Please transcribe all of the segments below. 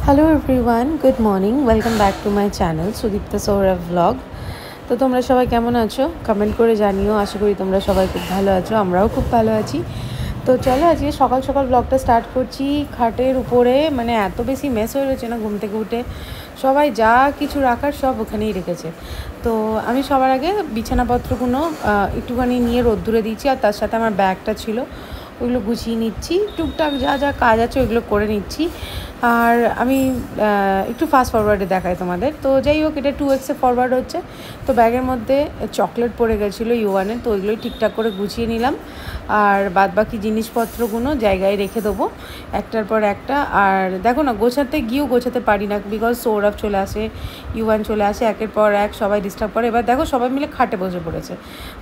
Hello everyone, good morning, welcome back to my channel Sudipta Sourav blog. তো তোমরা সবাই কেমন আছো কমেন্ট করে জানিও। আশা করি তোমরা সবাই খুব ভালো আছো, আমরাও খুব ভালো আছি। তো চলো আজকে সকাল সকাল ব্লগটা স্টার্ট করছি। খাটের উপরে মানে এত বেশি মেস হয়ে রয়েছে না, ঘুম থেকে উঠে সবাই যা কিছু রাখার সব ওখানেই রেখেছে। তো আমি সবার আগে বিছানাপত্রগুলো একটুখানি নিয়ে রোদ্দুরে দিয়েছি, আর তার সাথে আমার ব্যাগটা ছিল ওইগুলো গুছিয়ে নিচ্ছি। টুকটাক যা যা কাজ আছে ওইগুলো করে নিচ্ছি। আর আমি একটু ফাস্ট ফরওয়ার্ডে দেখাই তোমাদের। তো যাই হোক, এটা 2x ফরওয়ার্ড হচ্ছে। তো ব্যাগের মধ্যে চকলেট পড়ে গেছিলো ইউয়ানের, তো ওইগুলোই ঠিকঠাক করে গুছিয়ে নিলাম। আর বাদবাকি জিনিসপত্রগুলো জায়গায় রেখে দেবো একটার পর একটা। আর দেখো না, গোছাতে গিয়েও গোছাতে পারি না, বিকজ সৌরভ চলে আসে, ইউয়ান চলে আসে, একের পর এক সবাই ডিস্টার্ব করে। এবার দেখো সবাই মিলে খাটে বসে পড়েছে,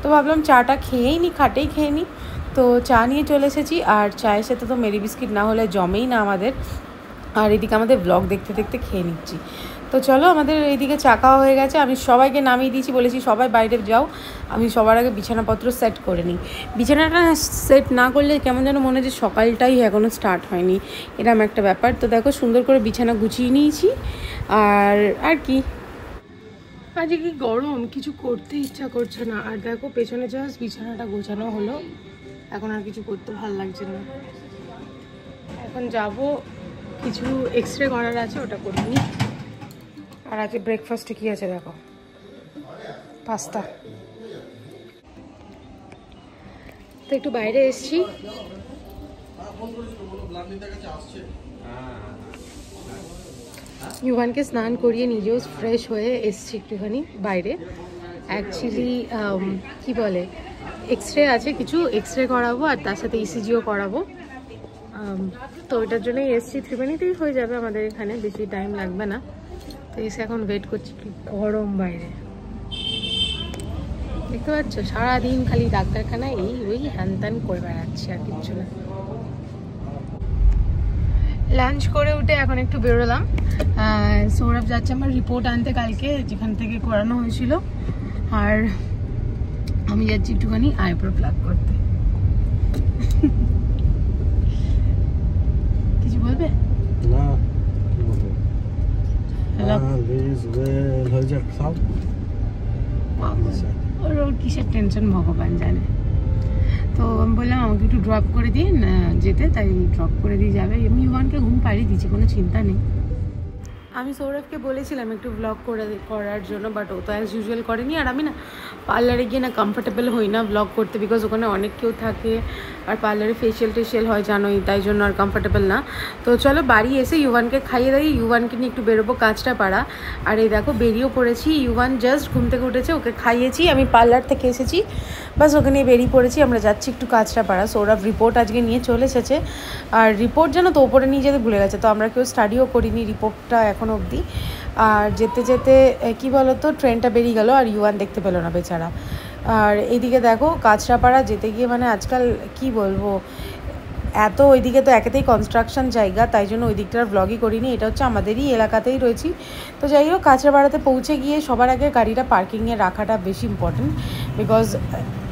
তো ভাবলাম চাটা খেয়েই নি, খাটেই খেয়ে নিই। তো চা নিয়ে চলে এসেছি, আর চায়ের সাথে তো মেরি বিস্কিট না হলে জমেই না আমাদের। আর এদিকে আমাদের ব্লগ দেখতে দেখতে খেয়ে নিচ্ছি। তো চলো, আমাদের এইদিকে চা খাওয়া হয়ে গেছে। আমি সবাইকে নামিয়ে দিয়েছি, বলেছি সবাই বাইরে যাও, আমি সবার আগে বিছানাপত্র সেট করে নিই। বিছানাটা সেট না করলে কেমন যেন মনে হয় যে সকালটাই এখনও স্টার্ট হয়নি, এরকম একটা ব্যাপার। তো দেখো সুন্দর করে বিছানা গুছিয়ে নিয়েছি। আর কি, আজকে কি গরম, কিছু করতে ইচ্ছা করছে না। আর দেখো পেছনে জাস্ট বিছানাটা গোছানো হলো, এখন আর কিছু করতে ভালো লাগছে না। এখন যাব, কিছু এক্সরে করার আছে, ওটা করে নিই। আর আজকে ব্রেকফাস্টে কি আছে দেখো, পাস্তা। তো একটু বাইরে এসছি, ইউভানকে স্নান করিয়ে নিজেও ফ্রেশ হয়ে এসছি একটুখানি বাইরে। অ্যাকচুয়ালি কি বলে, এক্সরে আছে, কিছু এক্সরে করাবো, আর তার সাথে ইসিজিও করাবো। তো ওইটার জন্যই এসছি, ত্রিবেণীতেই হয়ে যাবে আমাদের এখানে, বেশি টাইম লাগবে না। তো এসে এখন ওয়েট করছি। কি গরম বাইরে, দেখতে পাচ্ছ, সারাদিন খালি ডাক্তারখানায় এই ওই হ্যান ত্যান করে বেড়াচ্ছি, আর কিচ্ছু না। লাঞ্চ করে উঠে এখন একটু বেরোলাম। সৌরভ যাচ্ছে আমার রিপোর্ট আনতে কালকে, যেখান থেকে করানো হয়েছিল। আর আমি যাচ্ছি একটুখানি আইব্রো প্লাগ করতে। কিছু বলবে না? ওর কিসের টেনশন ভগবান জানে। তো আমি বললাম আমাকে একটু ড্রপ করে দিন যেতে, তাই ড্রপ করে দিয়ে যাবে। আমি ইউয়ানকে ঘুম পাড়িয়ে দিচ্ছি, কোনো চিন্তা নেই। আমি সৌরভকে বলেছিলাম একটু ব্লগ করার জন্য, বাট ও তো অ্যাজ ইউজুয়াল করেনি। আর আমি না পার্লারে গিয়ে না কমফোর্টেবল হই না ব্লগ করতে, বিকজ ওখানে অনেক কেউ থাকে, আর পার্লারে ফেশিয়াল হয় জানোই, তাই জন্য আর কমফোর্টেবল না। তো চলো বাড়ি এসে ইউভানকে খাইয়ে দিই, ইউভানকে নিয়ে একটু বেরোবো কাজটা পাড়া। আর এই দেখো বেরিয়েও পড়েছি, ইউভান জাস্ট ঘুম থেকে উঠেছে, ওকে খাইয়েছি, আমি পার্লার থেকে এসেছি, বাস ওকে নিয়ে বেরিয়ে পড়েছি। আমরা যাচ্ছি একটু কাজটা পাড়া। সৌরভ রিপোর্ট আজকে নিয়ে চলে এসেছে, আর রিপোর্ট যেন তো ওপরে নিয়ে যেতে ভুলে গেছে, তো আমরা কেউ স্টাডিও করিনি রিপোর্টটা এখনও অবধি। আর যেতে যেতে কী বলতো, ট্রেনটা বেরিয়ে গেল, আর ইউয়ান দেখতে পেলো না বেচারা। আর এইদিকে দেখো কাঁচরাপাড়া যেতে গিয়ে মানে আজকাল কি বলবো, এত ওইদিকে তো একেতেই কনস্ট্রাকশন জায়গা, তাই জন্য ওই দিকটার ব্লগই করিনি। এটা হচ্ছে আমাদেরই এলাকাতেই রয়েছি। তো যাই হোক, কাঁচরাপাড়াতে পৌঁছে গিয়ে সবার আগে গাড়িটা পার্কিংয়ে রাখাটা বেশি ইম্পর্টেন্ট, বিকজ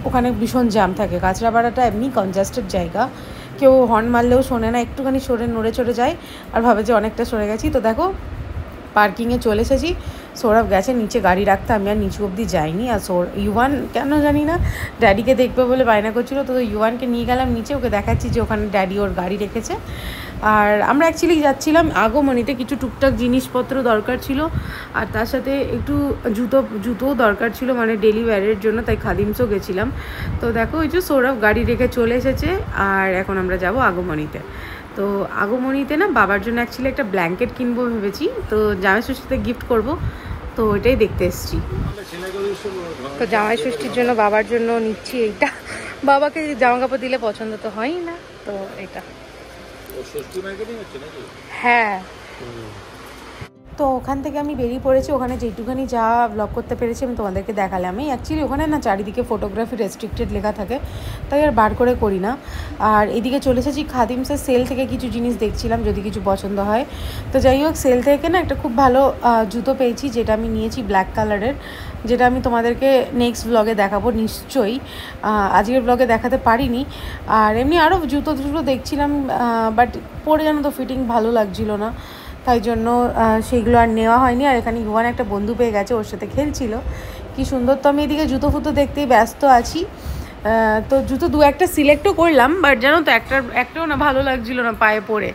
ওখানে ভীষণ জ্যাম থাকে। কাঁচরাপাড়াটা এমনি কনজাস্টেড জায়গা, কেউ হর্ন মারলেও শোনে না, একটুখানি নড়ে চড়ে যায় আর ভাবে যে অনেকটা সরে গেছি। তো দেখো পার্কিংয়ে চলে এসেছি। সৌরভ গেছে নিচে গাড়ি রাখতে, আমি আর নিচু অবধি যাইনি। আর ইউয়ান কেন জানি না ড্যাডিকে দেখবে বলে বায়না করছিলো, তো ইউয়ানকে নিয়ে গেলাম নিচে, ওকে দেখাচ্ছি যে ওখানে ড্যাডি ওর গাড়ি রেখেছে। আর আমরা অ্যাকচুয়ালি যাচ্ছিলাম আগমনীতে, কিছু টুকটাক জিনিসপত্র দরকার ছিল, আর তার সাথে একটু জুতোও দরকার ছিল, মানে ডেলি ওয়্যারের জন্য, তাই খাদিমসও গেছিলাম। তো দেখো ওই যে সৌরভ গাড়ি রেখে চলে এসেছে, আর এখন আমরা যাব আগমনীতে। তো আগমনীতে না বাবার জন্য অ্যাকচুয়ালি একটা ব্ল্যাঙ্কেট কিনবো ভেবেছি, তো জামাই ষষ্ঠীতে গিফট করব, তো ওইটাই দেখতে এসেছি। তো জামাই ষষ্ঠীর জন্য বাবার জন্য নিচ্ছি এইটা। বাবাকে জামা কাপড় দিলে পছন্দ তো হয়ই না, তো এটা। হ্যাঁ, তো ওখান থেকে আমি বেরিয়ে পড়েছি। ওখানে যেটুখানি যা ব্লগ করতে পেরেছি আমি তোমাদেরকে দেখালাম। আমি অ্যাকচুয়ালি ওখানে না চারিদিকে ফটোগ্রাফি রেস্ট্রিক্টেড লেখা থাকে, তাই আর বার করে করি না। আর এদিকে চলে এসেছি খাদিমসের সেল থেকে কিছু জিনিস দেখছিলাম, যদি কিছু পছন্দ হয়। তো যাই হোক, সেল থেকে না একটা খুব ভালো জুতো পেয়েছি, যেটা আমি নিয়েছি ব্ল্যাক কালারের, যেটা আমি তোমাদেরকে নেক্সট ব্লগে দেখাবো নিশ্চয়ই, আজকের ব্লগে দেখাতে পারিনি। আর এমনি আরও জুতো দেখছিলাম, বাট পরে যেন তো ফিটিং ভালো লাগছিল না, তাই জন্য সেগুলো আর নেওয়া হয়নি। আর এখানে ইউয়ান একটা বন্ধু পেয়ে গেছে, ওর সাথে খেলছিল, কি সুন্দর। তো আমি এদিকে জুতো ফুতো দেখতেই ব্যস্ত আছি। তো জুতো দু একটা সিলেক্টও করলাম, বাট জানো তো একটাও না ভালো লাগছিল না পায়ে পরে।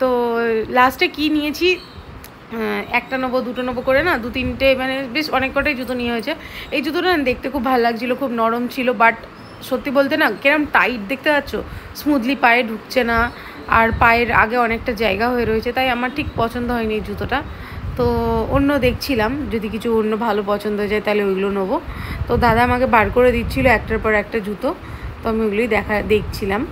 তো লাস্টে কি নিয়েছি, একটা নেবো দুটো নেবো করে না, দু তিনটে মানে বেশ অনেক কটাই জুতো নিয়ে হয়েছে। এই জুতোটা দেখতে খুব ভালো লাগছিলো, খুব নরম ছিল, বাট সত্যি বলতে না কিরম টাইট দেখতে পাচ্ছ, স্মুথলি পায়ে ঢুকছে না, আর পায়ের আগে অনেকটা জায়গা হয়ে রয়েছে, তাই আমার ঠিক পছন্দ হয়নি এই জুতোটা। তো অন্য দেখছিলাম, যদি কিছু অন্য ভালো পছন্দ হয়ে যায় তাহলে ওইগুলো নেবো। তো দাদা আমাকে বার করে দিচ্ছিলো একটার পর একটা জুতো, তো আমি ওইগুলোই দেখছিলাম।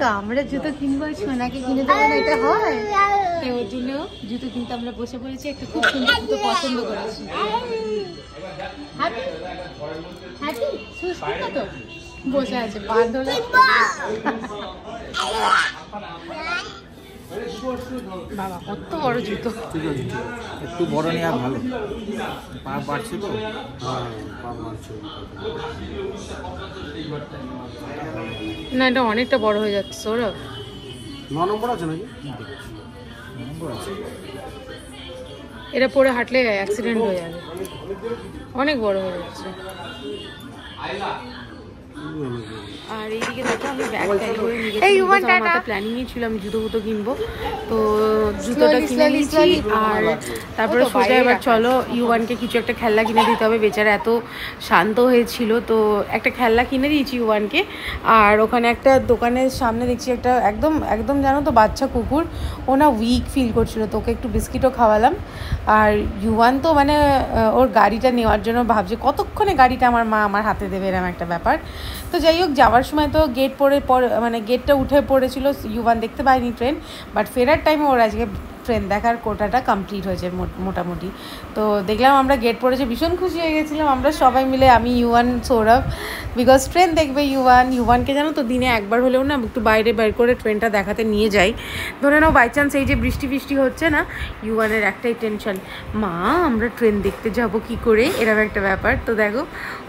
তো আমরা জুতো কিনবো, সোনাকে কিনে দেবো না, এটা হয়? তো ওর জন্য জুতো কিনতে আমরা বসে পড়েছি, একটা খুব সুন্দর জুতো পছন্দ করেছি। তো বসে আছে বাঁধলে, বাবা কত বড় জুতো, একটু বড় নেওয়া ভালো, পা বাড়ছে তো। না এটা অনেকটা বড় হয়ে যাচ্ছে সৌরভ। 9 নম্বর আছে নাকি? এটা পরে হাঁটলে অ্যাক্সিডেন্ট হয়ে যাবে, অনেক বড় হয়ে যাচ্ছে। আর এইদিকে দেখো আমি ব্যাগ ক্যারি করে নিয়ে গেছি, আমার মাথায় প্ল্যানিংই ছিল আমি জুতো ফুতো কিনবো, তো জুতোটা কিনে নিয়েছি। আর তারপরে সোজা এবার চলো ইউয়ানকে কিছু একটা খেলনা কিনে দিতে হবে, বেচারা এত শান্ত হয়েছিল, তো একটা খেলনা কিনে দিয়েছি ইউয়ানকে। আর ওখানে একটা দোকানের সামনে দেখছি একটা একদম একদম জানো তো বাচ্চা কুকুর, ও না উইক ফিল করছিল, তো ওকে একটু বিস্কিটও খাওয়ালাম। আর ইউয়ান তো মানে ওর গাড়িটা নেওয়ার জন্য ভাবছে কতক্ষণে গাড়িটা আমার মা আমার হাতে দেবে, এরকম একটা ব্যাপার। তো যাই হোক, যাওয়ার সময় তো গেট মানে গেটটা উঠে পড়েছিল, ইউয়ান দেখতে পায়নি ট্রেন, বাট ফেরার টাইমে ওর আজকে ট্রেন দেখার কোটাটা কমপ্লিট হয়েছে মোটামুটি। তো দেখলাম আমরা গেট পড়েছে, ভীষণ খুশি হয়ে গেছিলাম আমরা সবাই মিলে, আমি ইউয়ান সৌরভ, বিকজ ট্রেন দেখবে ইউয়ানকে জানো তো দিনে একবার হলেও না একটু বাইরে বের করে ট্রেনটা দেখাতে নিয়ে যাই। ধরে নাও বাই চান্স এই যে বৃষ্টি হচ্ছে না, ইউয়ানের একটাই টেনশন, মা আমরা ট্রেন দেখতে যাব কি করে, এরকম একটা ব্যাপার। তো দেখো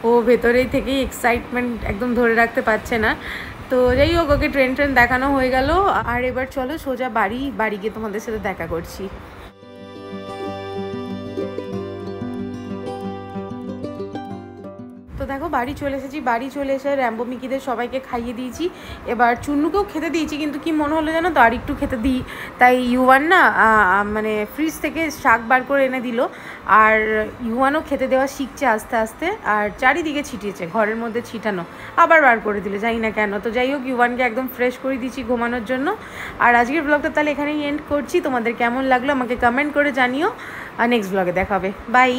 ও ভেতরেই থেকেই এক্সাইটমেন্ট একদম ধরে রাখতে পারছে না। তো যাই হোক, ওকে ট্রেন দেখানো হয়ে গেল। আর এবার চলো সোজা বাড়ি গিয়ে তোমাদের সাথে দেখা করছি। তো দেখো বাড়ি চলে এসেছি, বাড়ি চলে এসে র্যাম্বো মিকিদের সবাইকে খাইয়ে দিয়েছি, এবার চুন্নুকেও খেতে দিয়েছি, কিন্তু কি মনে হলো জানো তো আর একটু খেতে দিই, তাই ইউয়ান না মানে ফ্রিজ থেকে শাক বার করে এনে দিল, আর ইউয়ানও খেতে দেওয়া শিখছে আস্তে আস্তে, আর চারিদিকে ছিটিয়েছে, ঘরের মধ্যে ছিটানো, আবার বার করে দিল, জানি না কেন। তো যাই হোক, ইউয়ানকে একদম ফ্রেশ করে দিয়েছি ঘুমানোর জন্য। আর আজকের ব্লগটা তাহলে এখানেই এন্ড করছি, তোমাদের কেমন লাগলো আমাকে কমেন্ট করে জানিও, আর নেক্সট ব্লগে দেখা হবে, বাই।